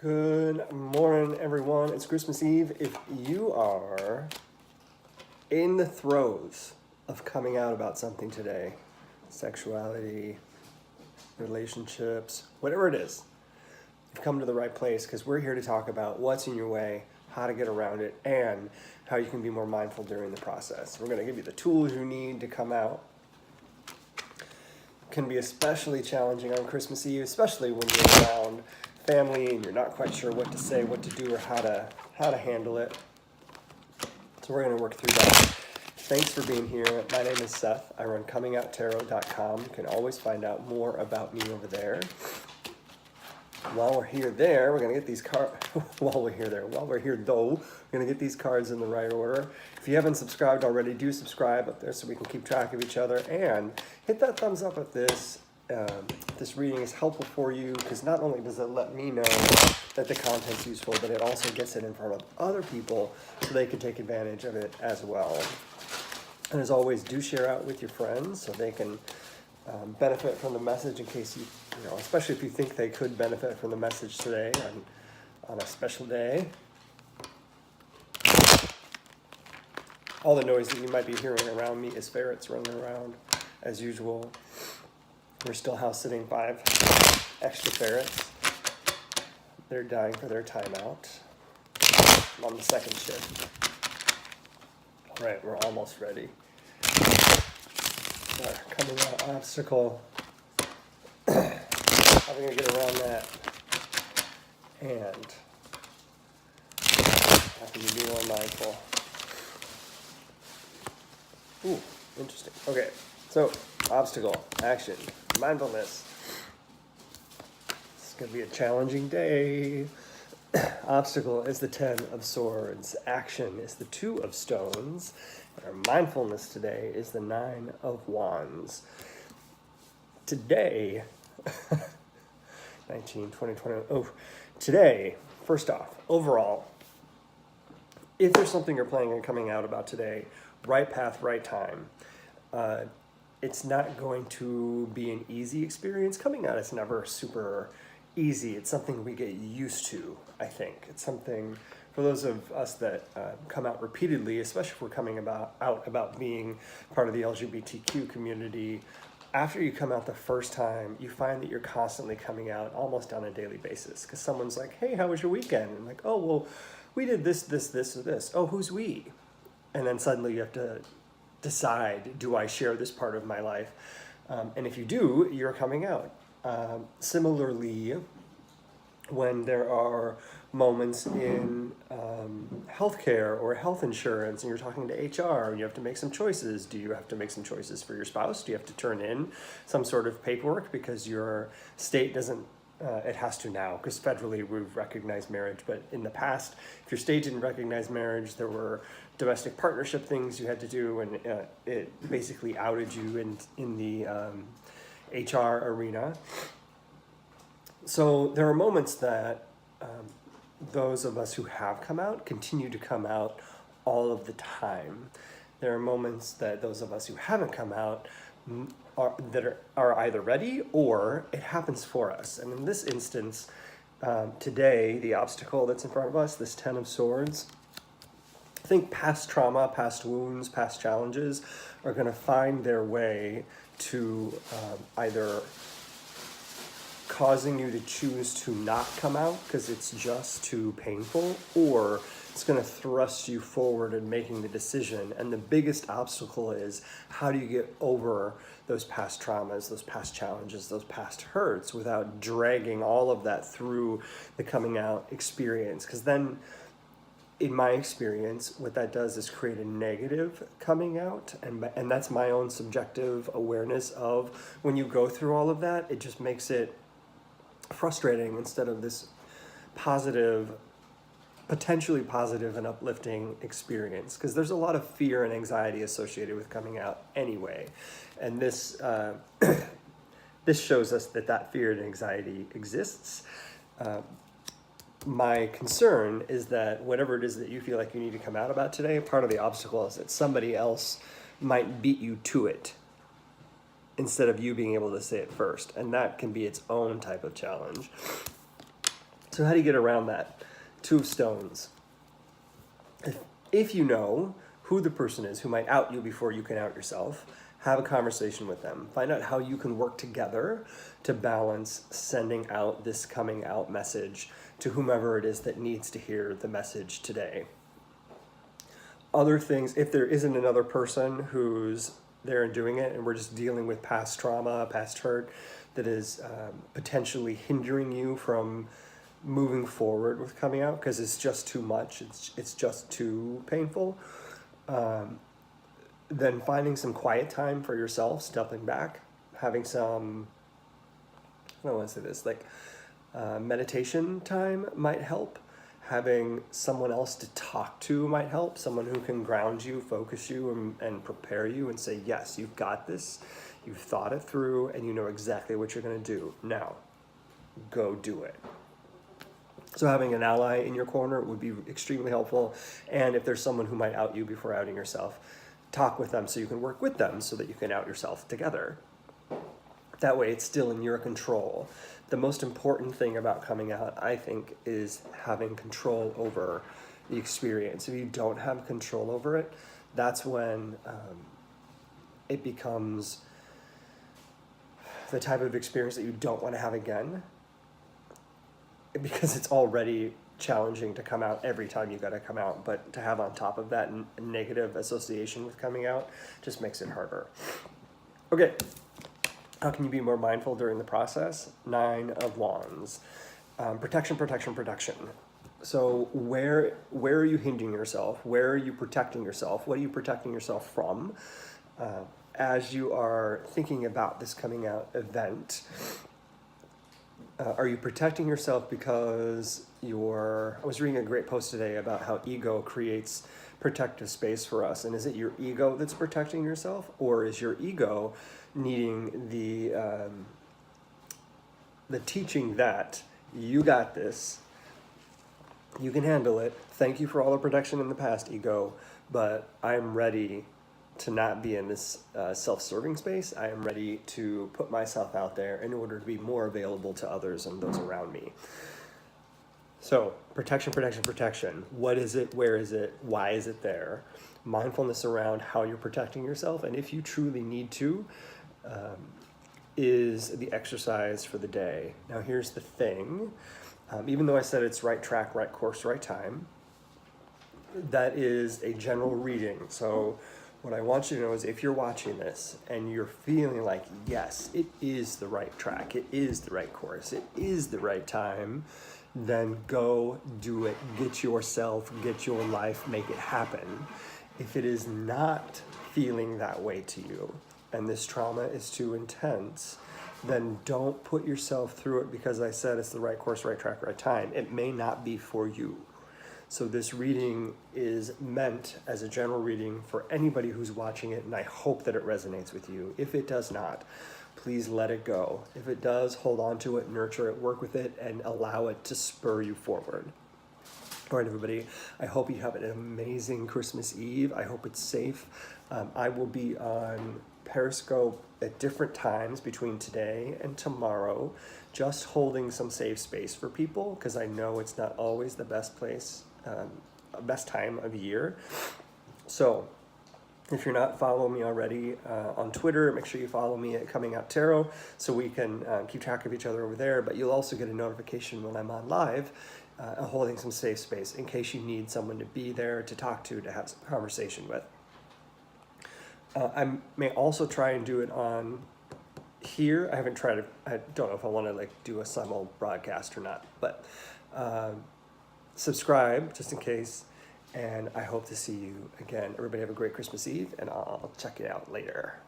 Good morning, everyone. It's Christmas Eve. If you are in the throes of coming out about something today, sexuality, relationships, whatever it is, you've come to the right place because we're here to talk about what's in your way, how to get around it, and how you can be more mindful during the process. We're going to give you the tools you need to come out. It can be especially challenging on Christmas Eve, especially when you're around family and you're not quite sure what to say, what to do, or how to handle it. So we're going to work through that. Thanks for being here. My name is Seth. I run Comingouttarot.com. You can always find out more about me over there. While we're here, we're going to get these cards. While we're here, we're going to get these cards in the right order. If you haven't subscribed already, do subscribe up there so we can keep track of each other, and hit that thumbs up if this reading is helpful for you, because not only does it let me know that the content's useful, but it also gets it in front of other people so they can take advantage of it as well. And as always, do share out with your friends so they can benefit from the message, in case you know, especially if you think they could benefit from the message today on a special day. All the noise that you might be hearing around me is ferrets running around as usual. We're still house sitting 5 extra ferrets. They're dying for their timeout. I'm on the second shift. All right, we're almost ready. Our coming out obstacle. How are we going to get around that? And how can you be more mindful? Ooh, interesting. Okay, so obstacle, action, mindfulness. It's going to be a challenging day. Obstacle is the 10 of swords. Action is the 2 of stones. Our mindfulness today is the 9 of wands. Today, 19, 20, 20. Oh, today, first off, overall, if there's something you're planning on coming out about today, right path, right time. It's not going to be an easy experience. Coming out is never super easy. It's something we get used to, I think. It's something for those of us that come out repeatedly, especially if we're coming out about being part of the LGBTQ community. After you come out the first time, you find that you're constantly coming out almost on a daily basis, because someone's like, hey, how was your weekend? And like, oh, well, we did this, this, this, or this. Oh, who's we? And then suddenly you have to decide, do I share this part of my life? And if you do, you're coming out. Similarly, when there are moments in healthcare or health insurance and you're talking to HR and you have to make some choices, do you have to make some choices for your spouse? Do you have to turn in some sort of paperwork because your state doesn't? It has to now, because federally we've recognized marriage, but in the past, if your state didn't recognize marriage, there were domestic partnership things you had to do, and it basically outed you in the HR arena. So there are moments that those of us who have come out continue to come out all of the time. There are moments that those of us who haven't come out are either ready or it happens for us. And in this instance, today, the obstacle that's in front of us, this 10 of swords, I think past trauma, past wounds, past challenges are going to find their way to either causing you to choose to not come out because it's just too painful, or it's going to thrust you forward in making the decision. And the biggest obstacle is, how do you get over those past traumas, those past challenges, those past hurts without dragging all of that through the coming out experience? Because then, in my experience, what that does is create a negative coming out, and that's my own subjective awareness of when you go through all of that, it just makes it frustrating instead of this positive, potentially positive and uplifting experience, because there's a lot of fear and anxiety associated with coming out anyway, and this this shows us that fear and anxiety exists. My concern is that whatever it is that you feel like you need to come out about today, part of the obstacle is that somebody else might beat you to it instead of you being able to say it first, and that can be its own type of challenge. So how do you get around that? Two of Stones. If you know who the person is who might out you before you can out yourself, have a conversation with them. Find out how you can work together to balance sending out this coming out message to whomever it is that needs to hear the message today. Other things, if there isn't another person who's there and doing it, and we're just dealing with past trauma, past hurt that is potentially hindering you from moving forward with coming out because it's just too much, it's just too painful, then finding some quiet time for yourself, stepping back, having some, I don't want to say this, like meditation time might help. Having someone else to talk to might help, someone who can ground you, focus you, and prepare you and say, yes, you've got this, you've thought it through, and you know exactly what you're going to do. Now, go do it. So having an ally in your corner would be extremely helpful. And if there's someone who might out you before outing yourself, talk with them so you can work with them so that you can out yourself together. That way it's still in your control. The most important thing about coming out, I think, is having control over the experience. If you don't have control over it, that's when it becomes the type of experience that you don't want to have again, because it's already challenging to come out every time you got to come out. But to have on top of that negative association with coming out just makes it harder. Okay. How can you be more mindful during the process? 9 of Wands. Protection. So where are you hindering yourself? Where are you protecting yourself? What are you protecting yourself from? As you are thinking about this coming out event, are you protecting yourself because I was reading a great post today about how ego creates protective space for us. And is it your ego that's protecting yourself, or is your ego needing the teaching that you got this, you can handle it, thank you for all the protection in the past, ego, but I'm ready to not be in this self-serving space. I am ready to put myself out there in order to be more available to others and those around me. So protection. What is it? Where is it? Why is it there? Mindfulness around how you're protecting yourself, and if you truly need to, is the exercise for the day. Now here's the thing. Even though I said it's right track, right course, right time, that is a general reading. So what I want you to know is if you're watching this and you're feeling like, yes, it is the right track, it is the right course, it is the right time, then go do it. Get yourself, get your life, make it happen. If it is not feeling that way to you, and this trauma is too intense, then don't put yourself through it because I said it's the right course, right track, right time. It may not be for you. So this reading is meant as a general reading for anybody who's watching it, and I hope that it resonates with you. If it does not, please let it go. If it does, hold on to it, nurture it, work with it, and allow it to spur you forward. All right, everybody, I hope you have an amazing Christmas Eve. I hope it's safe. I will be on Periscope at different times between today and tomorrow, just holding some safe space for people, because I know it's not always the best place, best time of year. So if you're not following me already on Twitter, make sure you follow me at Comingouttarot so we can keep track of each other over there. But you'll also get a notification when I'm on live, holding some safe space in case you need someone to be there, to talk to have some conversation with. I may also try and do it on here. I haven't tried it. I don't know if I want to do a simul broadcast or not, but subscribe just in case. And I hope to see you again. Everybody have a great Christmas Eve, and I'll check you out later.